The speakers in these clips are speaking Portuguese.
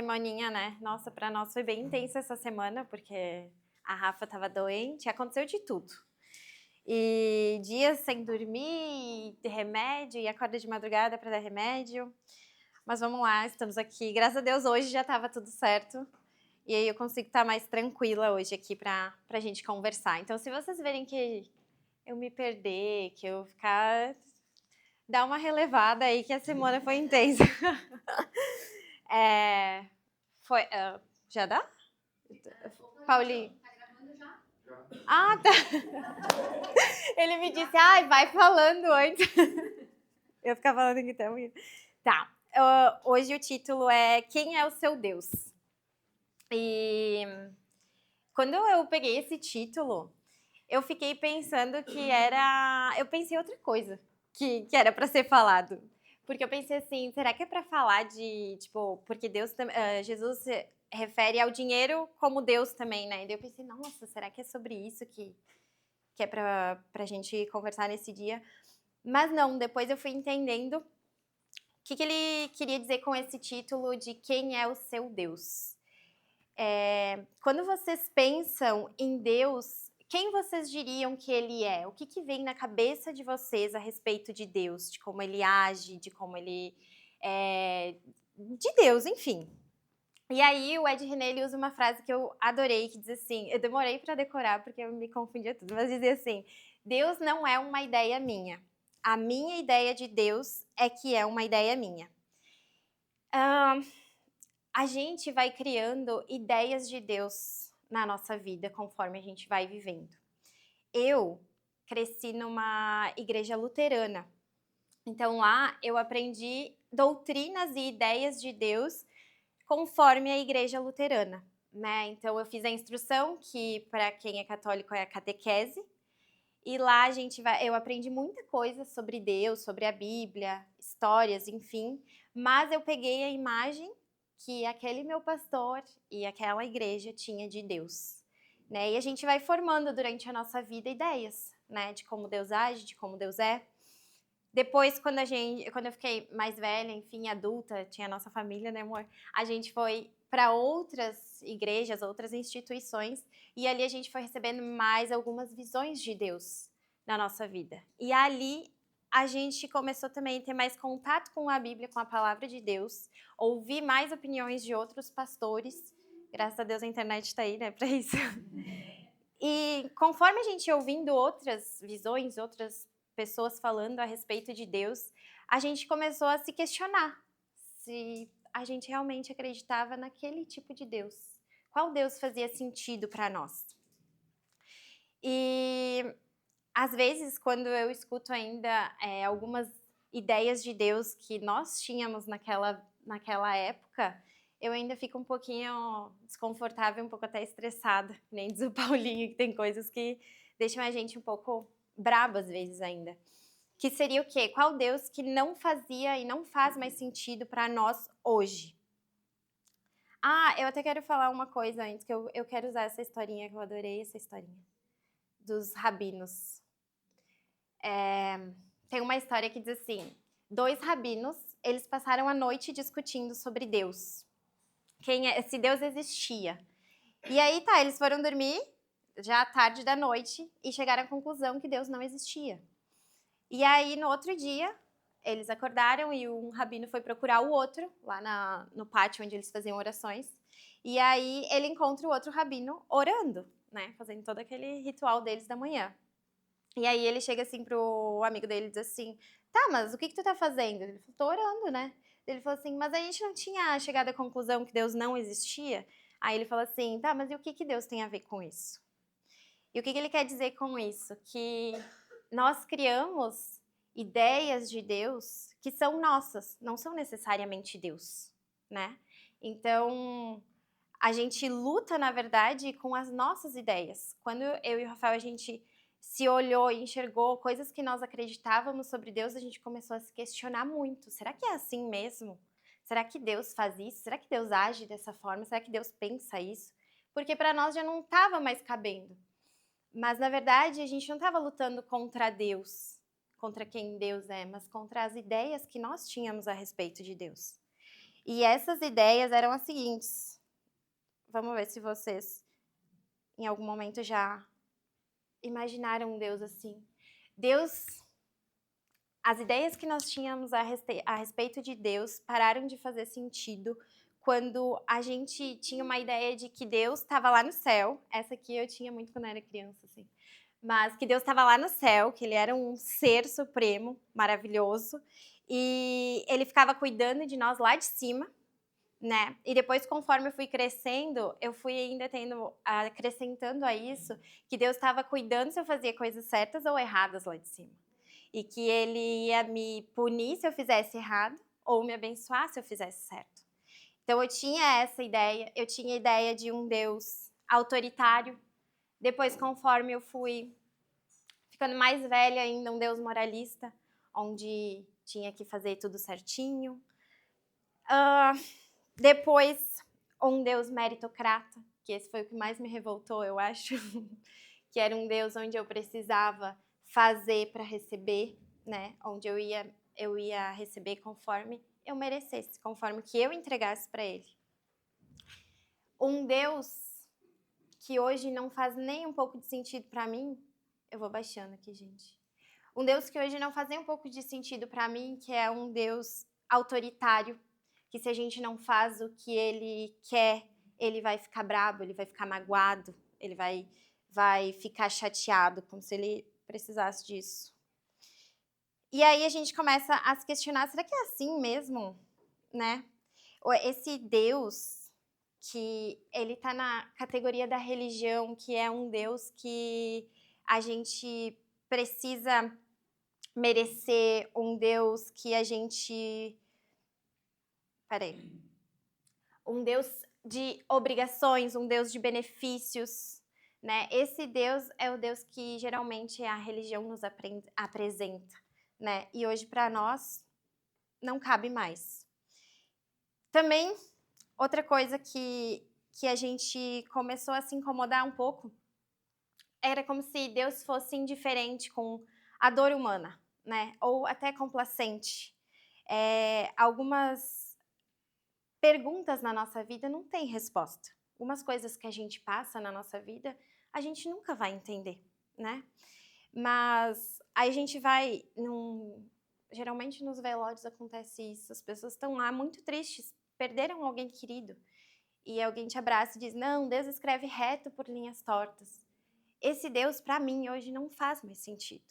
semaninha, né? Nossa, pra nós foi bem intensa essa semana, porque a Rafa tava doente, aconteceu de tudo. E dias sem dormir, de remédio, e acorda de madrugada pra dar remédio. Mas vamos lá, estamos aqui. Graças a Deus, hoje já tava tudo certo. E aí eu consigo estar mais tranquila hoje aqui pra gente conversar. Então, se vocês verem que eu me perder, que eu ficar... Dá uma relevada aí que a semana foi intensa. Já dá? Paulinho. Tá gravando já? Ah, tá. Ele me disse, ai, vai falando antes. Eu ficava falando aqui também. Tá. Hoje o título é Quem é o seu Deus? E quando eu peguei esse título, eu fiquei pensando que era... Eu pensei outra coisa que era para ser falado. Porque eu pensei assim, será que é para falar de, tipo, porque Jesus se refere ao dinheiro como Deus também, né? E daí eu pensei, nossa, será que é sobre isso que é pra gente conversar nesse dia? Mas não, depois eu fui entendendo o que ele queria dizer com esse título de quem é o seu Deus. Quando vocês pensam em Deus, quem vocês diriam que ele é? O que vem na cabeça de vocês a respeito de Deus, de como ele age, de como ele de Deus, enfim. E aí o Ed René ele usa uma frase que eu adorei, que diz assim, eu demorei para decorar porque eu me confundia tudo, mas dizia assim, Deus não é uma ideia minha. A minha ideia de Deus é que é uma ideia minha. A gente vai criando ideias de Deus na nossa vida conforme a gente vai vivendo. Eu cresci numa igreja luterana, então lá eu aprendi doutrinas e ideias de Deus conforme a igreja luterana, né? Então eu fiz a instrução, que para quem é católico é a catequese, e lá eu aprendi muita coisa sobre Deus, sobre a Bíblia, histórias, enfim, mas eu peguei a imagem que aquele meu pastor e aquela igreja tinha de Deus, né? E a gente vai formando durante a nossa vida ideias, né, de como Deus age, de como Deus é. Depois, quando eu fiquei mais velha, enfim, adulta, tinha a nossa família, né, amor? A gente foi para outras igrejas, outras instituições, e ali a gente foi recebendo mais algumas visões de Deus na nossa vida. E ali a gente começou também a ter mais contato com a Bíblia, com a palavra de Deus, ouvir mais opiniões de outros pastores. Graças a Deus a internet está aí, né, para isso. E conforme a gente ia ouvindo outras visões, outras pessoas falando a respeito de Deus, a gente começou a se questionar se a gente realmente acreditava naquele tipo de Deus. Qual Deus fazia sentido para nós? E às vezes, quando eu escuto ainda algumas ideias de Deus que nós tínhamos naquela época, eu ainda fico um pouquinho desconfortável, um pouco até estressada, que nem diz o Paulinho, que tem coisas que deixam a gente um pouco braba às vezes ainda. Que seria o quê? Qual Deus que não fazia e não faz mais sentido para nós hoje? Ah, eu até quero falar uma coisa antes, que eu quero usar essa historinha, que eu adorei essa historinha, dos rabinos. Tem uma história que diz assim, 2 rabinos, eles passaram a noite discutindo sobre Deus. Se Deus existia. E aí tá, eles foram dormir já à tarde da noite e chegaram à conclusão que Deus não existia. E aí no outro dia, eles acordaram e um rabino foi procurar o outro, lá no pátio onde eles faziam orações. E aí ele encontra o outro rabino orando, né, fazendo todo aquele ritual deles da manhã. E aí ele chega assim pro amigo dele e diz assim, tá, mas o que tu tá fazendo? Ele falou, tô orando, né? Ele falou assim, mas a gente não tinha chegado à conclusão que Deus não existia? Aí ele falou assim, tá, mas e o que Deus tem a ver com isso? E o que ele quer dizer com isso? Que nós criamos ideias de Deus que são nossas, não são necessariamente Deus, né? Então, a gente luta, na verdade, com as nossas ideias. Quando eu e o Rafael, a gente se olhou e enxergou coisas que nós acreditávamos sobre Deus, a gente começou a se questionar muito. Será que é assim mesmo? Será que Deus faz isso? Será que Deus age dessa forma? Será que Deus pensa isso? Porque para nós já não estava mais cabendo. Mas, na verdade, a gente não estava lutando contra Deus, contra quem Deus é, mas contra as ideias que nós tínhamos a respeito de Deus. E essas ideias eram as seguintes. Vamos ver se vocês, em algum momento, já imaginaram um Deus assim. Deus, as ideias que nós tínhamos a respeito de Deus pararam de fazer sentido quando a gente tinha uma ideia de que Deus estava lá no céu. Essa aqui eu tinha muito quando eu era criança, assim. Mas que Deus estava lá no céu, que ele era um ser supremo, maravilhoso, e ele ficava cuidando de nós lá de cima, né? E depois, conforme eu fui crescendo, eu fui ainda acrescentando a isso, que Deus estava cuidando se eu fazia coisas certas ou erradas lá de cima. E que ele ia me punir se eu fizesse errado, ou me abençoar se eu fizesse certo. Então eu tinha essa ideia, eu tinha a ideia de um Deus autoritário. Depois, conforme eu fui ficando mais velha ainda, um Deus moralista, onde tinha que fazer tudo certinho. Depois, um Deus meritocrata, que esse foi o que mais me revoltou, eu acho, que era um Deus onde eu precisava fazer para receber, né? Onde eu ia receber conforme eu merecesse, conforme que eu entregasse para ele. Um Deus que hoje não faz nem um pouco de sentido para mim, eu vou baixando aqui, gente. Um Deus que hoje não faz nem um pouco de sentido para mim, que é um Deus autoritário, que se a gente não faz o que ele quer, ele vai ficar bravo, ele vai ficar magoado, ele vai ficar chateado, como se ele precisasse disso. E aí a gente começa a se questionar, será que é assim mesmo, né? Esse Deus que ele está na categoria da religião, que é um Deus que a gente precisa merecer, um Deus que a gente... Peraí. Um Deus de obrigações, um Deus de benefícios, né? Esse Deus é o Deus que geralmente a religião nos apresenta, né? E hoje para nós não cabe mais. Também, outra coisa que a gente começou a se incomodar um pouco, era como se Deus fosse indiferente com a dor humana, né? Ou até complacente. Algumas perguntas na nossa vida não têm resposta. Algumas coisas que a gente passa na nossa vida, a gente nunca vai entender, né? Mas aí a gente vai geralmente nos velórios acontece isso, as pessoas estão lá muito tristes, perderam alguém querido, e alguém te abraça e diz, não, Deus escreve reto por linhas tortas. Esse Deus, para mim, hoje não faz mais sentido.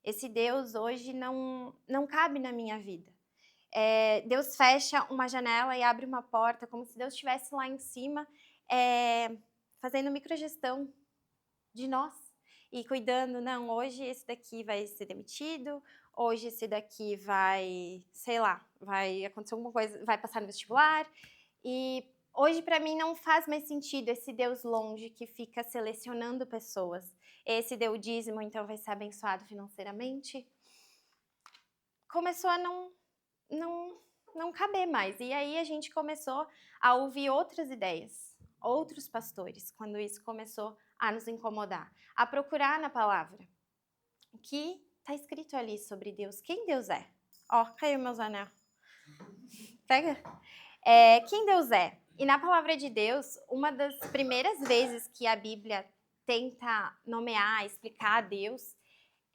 Esse Deus hoje não cabe na minha vida. Deus fecha uma janela e abre uma porta, como se Deus estivesse lá em cima, fazendo microgestão de nós. E cuidando, não, hoje esse daqui vai ser demitido, hoje esse daqui vai, sei lá, vai acontecer alguma coisa, vai passar no vestibular. E hoje, para mim, não faz mais sentido esse Deus longe que fica selecionando pessoas. Esse deu dízimo, então vai ser abençoado financeiramente. Começou a não caber mais. E aí a gente começou a ouvir outras ideias, outros pastores, quando isso começou a nos incomodar. A procurar na palavra o que está escrito ali sobre Deus. Quem Deus é? Ó, caiu meus anel. Pega. Quem Deus é? E na palavra de Deus, uma das primeiras vezes que a Bíblia tenta nomear, explicar a Deus,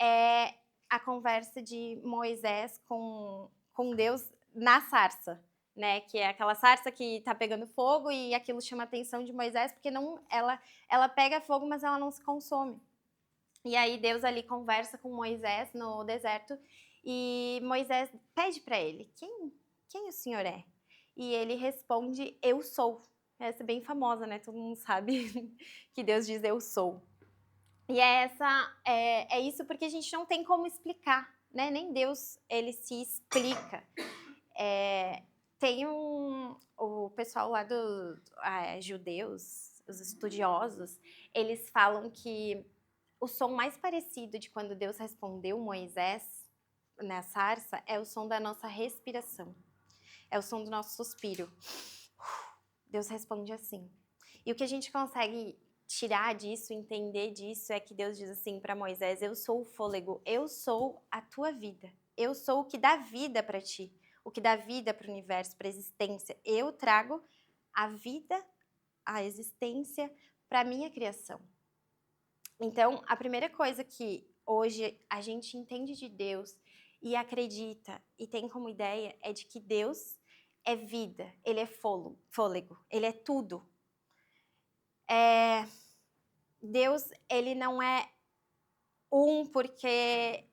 é a conversa de Moisés com Deus na sarça, né? Que é aquela sarça que tá pegando fogo e aquilo chama a atenção de Moisés, porque ela pega fogo, mas ela não se consome. E aí Deus ali conversa com Moisés no deserto e Moisés pede para ele, quem o senhor é? E ele responde, eu sou. Essa é bem famosa, né? Todo mundo sabe que Deus diz eu sou. E é isso porque a gente não tem como explicar, né? Nem Deus, ele se explica. Tem o pessoal lá dos judeus, os estudiosos, eles falam que o som mais parecido de quando Deus respondeu Moisés na sarça é o som da nossa respiração. É o som do nosso suspiro. Deus responde assim. E o que a gente consegue tirar disso, entender disso, é que Deus diz assim para Moisés, eu sou o fôlego, eu sou a tua vida, eu sou o que dá vida para ti. o que dá vida para o universo, para a existência. Eu trago a vida, a existência para a minha criação. Então, a primeira coisa que hoje a gente entende de Deus e acredita e tem como ideia é de que Deus é vida, ele é fôlego, ele é tudo. Deus, ele não é porque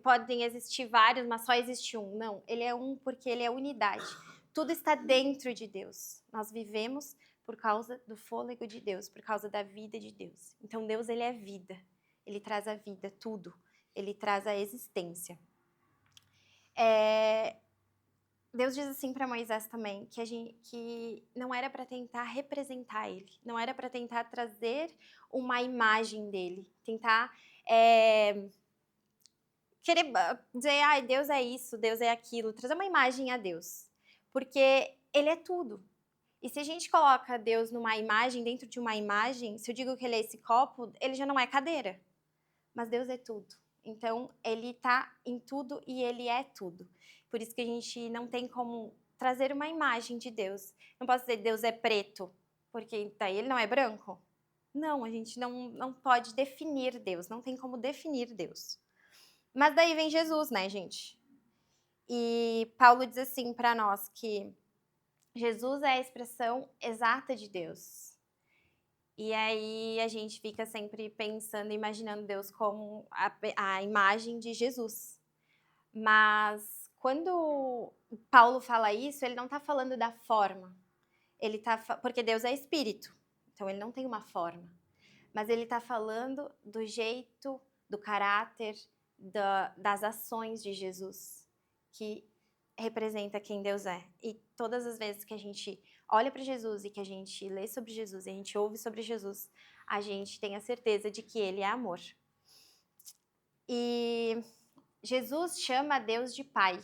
podem existir vários, mas só existe um. Não, ele é um porque ele é unidade. Tudo está dentro de Deus. Nós vivemos por causa do fôlego de Deus, por causa da vida de Deus. Então Deus, ele é vida. Ele traz a vida, tudo. Ele traz a existência. Deus diz assim para Moisés também, que não era para tentar representar ele, não era para tentar trazer uma imagem dele, tentar querer dizer, Deus é isso, Deus é aquilo, trazer uma imagem a Deus, porque ele é tudo. E se a gente coloca Deus numa imagem, dentro de uma imagem, se eu digo que ele é esse copo, ele já não é cadeira, mas Deus é tudo. Então, ele está em tudo e ele é tudo. Por isso que a gente não tem como trazer uma imagem de Deus. Não posso dizer Deus é preto, porque daí ele não é branco. Não, a gente não pode definir Deus, não tem como definir Deus. Mas daí vem Jesus, né, gente? E Paulo diz assim para nós que Jesus é a expressão exata de Deus. E aí a gente fica sempre pensando, imaginando Deus como a imagem de Jesus. Mas quando Paulo fala isso, ele não está falando da forma. Porque Deus é espírito, então ele não tem uma forma. Mas ele está falando do jeito, do caráter, das ações de Jesus, que representa quem Deus é. E todas as vezes que a gente olha para Jesus e que a gente lê sobre Jesus e a gente ouve sobre Jesus, a gente tem a certeza de que ele é amor. E Jesus chama Deus de Pai.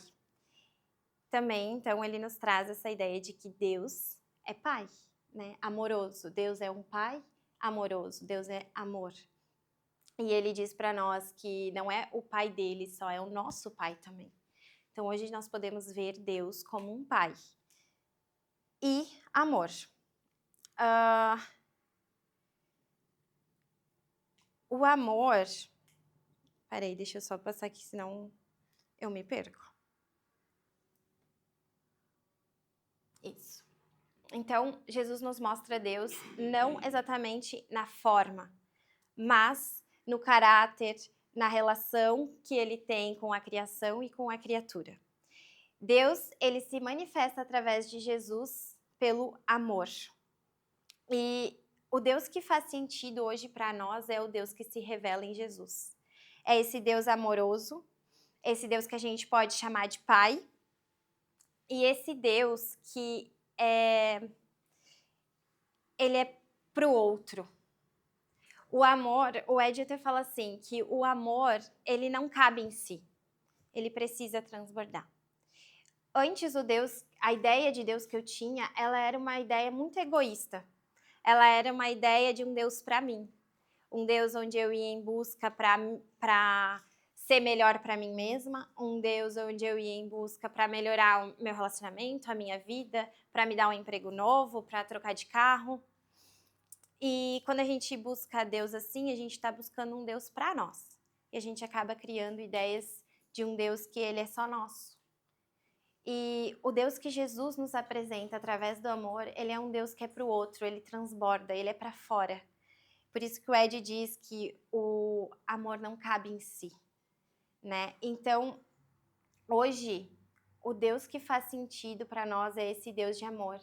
Também, então, ele nos traz essa ideia de que Deus é Pai, né? Amoroso. Deus é um Pai amoroso. Deus é amor. E ele diz para nós que não é o Pai dele só, é o nosso Pai também. Então, hoje nós podemos ver Deus como um Pai. E amor. O amor... Peraí, deixa eu só passar aqui, senão eu me perco. Isso. Então, Jesus nos mostra Deus não exatamente na forma, mas no caráter, na relação que ele tem com a criação e com a criatura. Deus, ele se manifesta através de Jesus pelo amor. E o Deus que faz sentido hoje para nós é o Deus que se revela em Jesus. É esse Deus amoroso, esse Deus que a gente pode chamar de Pai, e esse Deus que ele é pro outro. O amor, o Ed até fala assim, que o amor, ele não cabe em si, ele precisa transbordar. Antes a ideia de Deus que eu tinha, ela era uma ideia muito egoísta. Ela era uma ideia de um Deus para mim. Um Deus onde eu ia em busca para ser melhor para mim mesma, um Deus onde eu ia em busca para melhorar o meu relacionamento, a minha vida, para me dar um emprego novo, para trocar de carro. E quando a gente busca Deus assim, a gente está buscando um Deus para nós. E a gente acaba criando ideias de um Deus que ele é só nosso. E o Deus que Jesus nos apresenta através do amor, ele é um Deus que é para o outro, ele transborda, ele é para fora. Por isso que o Ed diz que o amor não cabe em si, né? Então, hoje, o Deus que faz sentido para nós é esse Deus de amor.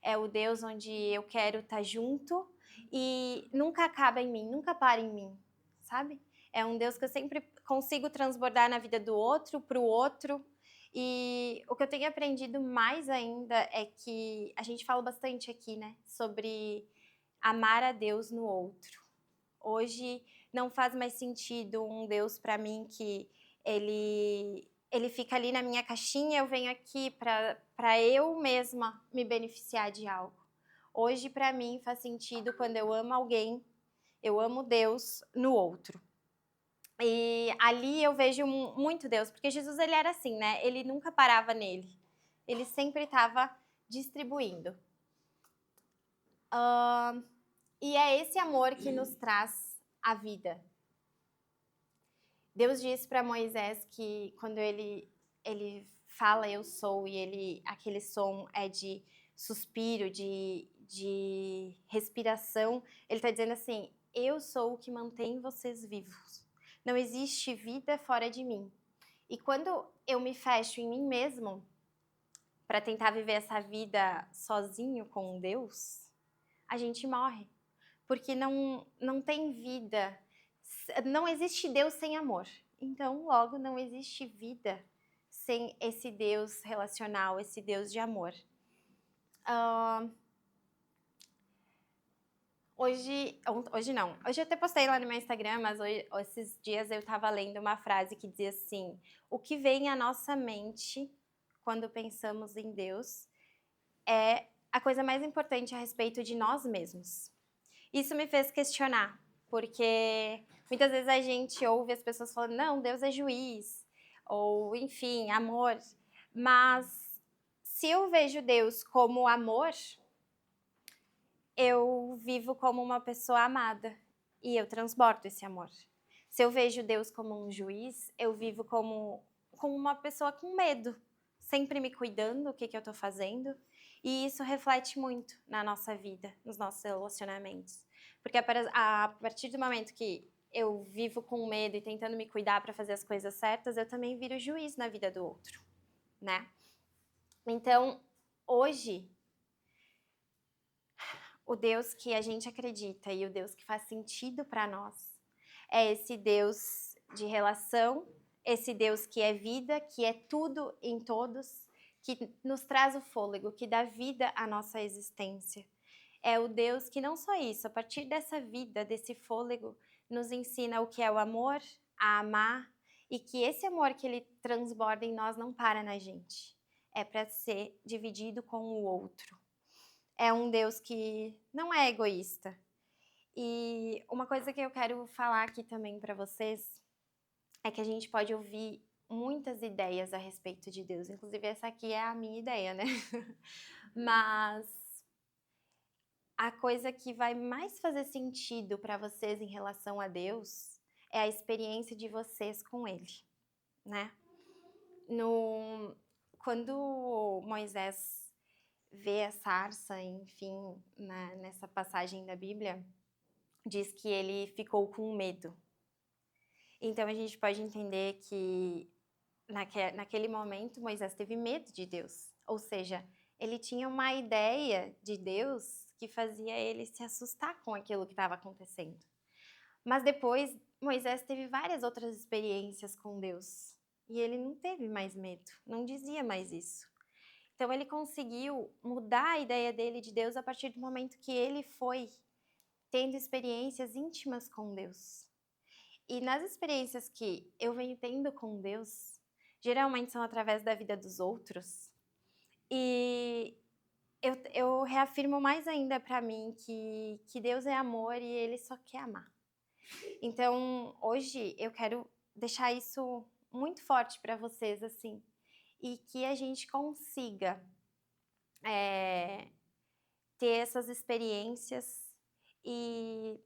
É o Deus onde eu quero estar junto e nunca acaba em mim, nunca para em mim, sabe? É um Deus que eu sempre consigo transbordar na vida do outro, para o outro. E o que eu tenho aprendido mais ainda é que a gente fala bastante aqui, né, sobre amar a Deus no outro. Hoje não faz mais sentido um Deus para mim que ele fica ali na minha caixinha, eu venho aqui para eu mesma me beneficiar de algo. Hoje, para mim, faz sentido quando eu amo alguém, eu amo Deus no outro. E ali eu vejo muito Deus, porque Jesus ele era assim, né? Ele nunca parava nele. Ele sempre estava distribuindo. E é esse amor que nos traz a vida. Deus disse para Moisés que quando ele fala eu sou, e aquele som é de suspiro, de respiração, ele está dizendo assim: eu sou o que mantém vocês vivos. Não existe vida fora de mim. E quando eu me fecho em mim mesmo para tentar viver essa vida sozinho com Deus, a gente morre. Porque não tem vida, não existe Deus sem amor. Então, logo, não existe vida sem esse Deus relacional, esse Deus de amor. Hoje eu até postei lá no meu Instagram, mas esses dias eu estava lendo uma frase que dizia assim: o que vem à nossa mente quando pensamos em Deus é a coisa mais importante a respeito de nós mesmos. Isso me fez questionar, porque muitas vezes a gente ouve as pessoas falando, não, Deus é juiz, ou enfim, amor. Mas se eu vejo Deus como amor, eu vivo como uma pessoa amada e eu transbordo esse amor. Se eu vejo Deus como um juiz, eu vivo como uma pessoa com medo, sempre me cuidando o que eu estou fazendo. E isso reflete muito na nossa vida, nos nossos relacionamentos. Porque a partir do momento que eu vivo com medo e tentando me cuidar para fazer as coisas certas, eu também viro juiz na vida do outro, né? Então, hoje, o Deus que a gente acredita e o Deus que faz sentido para nós é esse Deus de relação, esse Deus que é vida, que é tudo em todos, que nos traz o fôlego, que dá vida à nossa existência. É o Deus que não só isso, a partir dessa vida, desse fôlego, nos ensina o que é o amor, a amar, e que esse amor que ele transborda em nós não para na gente. É para ser dividido com o outro. É um Deus que não é egoísta. E uma coisa que eu quero falar aqui também para vocês é que a gente pode ouvir muitas ideias a respeito de Deus. Inclusive, essa aqui é a minha ideia, né? Mas a coisa que vai mais fazer sentido para vocês em relação a Deus é a experiência de vocês com Ele, né? Quando Moisés vê a sarça, enfim, nessa passagem da Bíblia, diz que ele ficou com medo. Então a gente pode entender que naquele momento Moisés teve medo de Deus, ou seja, ele tinha uma ideia de Deus que fazia ele se assustar com aquilo que estava acontecendo. Mas depois Moisés teve várias outras experiências com Deus e ele não teve mais medo, não dizia mais isso. Então ele conseguiu mudar a ideia dele de Deus a partir do momento que ele foi tendo experiências íntimas com Deus. E nas experiências que eu venho tendo com Deus, geralmente são através da vida dos outros. E eu reafirmo mais ainda para mim que Deus é amor e Ele só quer amar. Então, hoje eu quero deixar isso muito forte para vocês, assim, e que a gente consiga ter essas experiências e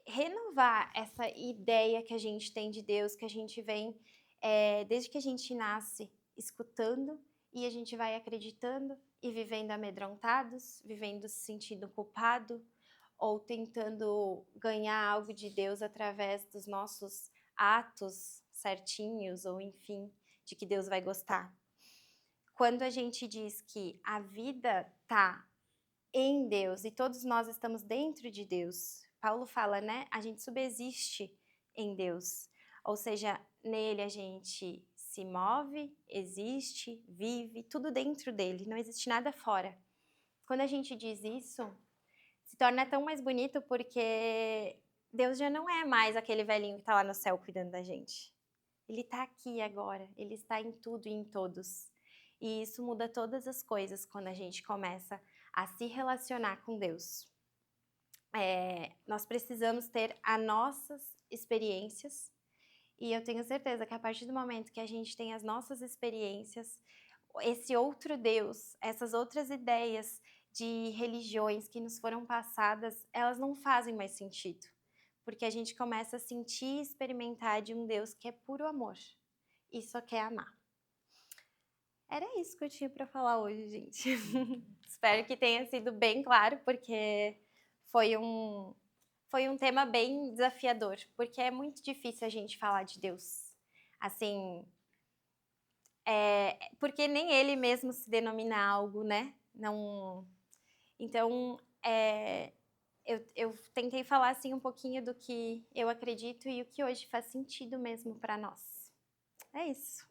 renovar essa ideia que a gente tem de Deus, que a gente vem desde que a gente nasce escutando e a gente vai acreditando e vivendo amedrontados, vivendo se sentindo culpado ou tentando ganhar algo de Deus através dos nossos atos certinhos ou enfim, de que Deus vai gostar. Quando a gente diz que a vida tá em Deus e todos nós estamos dentro de Deus, Paulo fala, né? A gente subsiste em Deus, ou seja, nele a gente se move, existe, vive, tudo dentro dele, não existe nada fora. Quando a gente diz isso, se torna tão mais bonito porque Deus já não é mais aquele velhinho que está lá no céu cuidando da gente. Ele está aqui agora, ele está em tudo e em todos. E isso muda todas as coisas quando a gente começa a se relacionar com Deus. Nós precisamos ter as nossas experiências E eu tenho certeza que a partir do momento que a gente tem as nossas experiências, esse outro Deus, essas outras ideias de religiões que nos foram passadas, elas não fazem mais sentido. Porque a gente começa a sentir e experimentar de um Deus que é puro amor e só quer amar. Era isso que eu tinha para falar hoje, gente. Espero que tenha sido bem claro, porque foi um tema bem desafiador, porque é muito difícil a gente falar de Deus. Assim, porque nem ele mesmo se denomina algo, né? Não. Então, eu tentei falar assim um pouquinho do que eu acredito e o que hoje faz sentido mesmo para nós. É isso.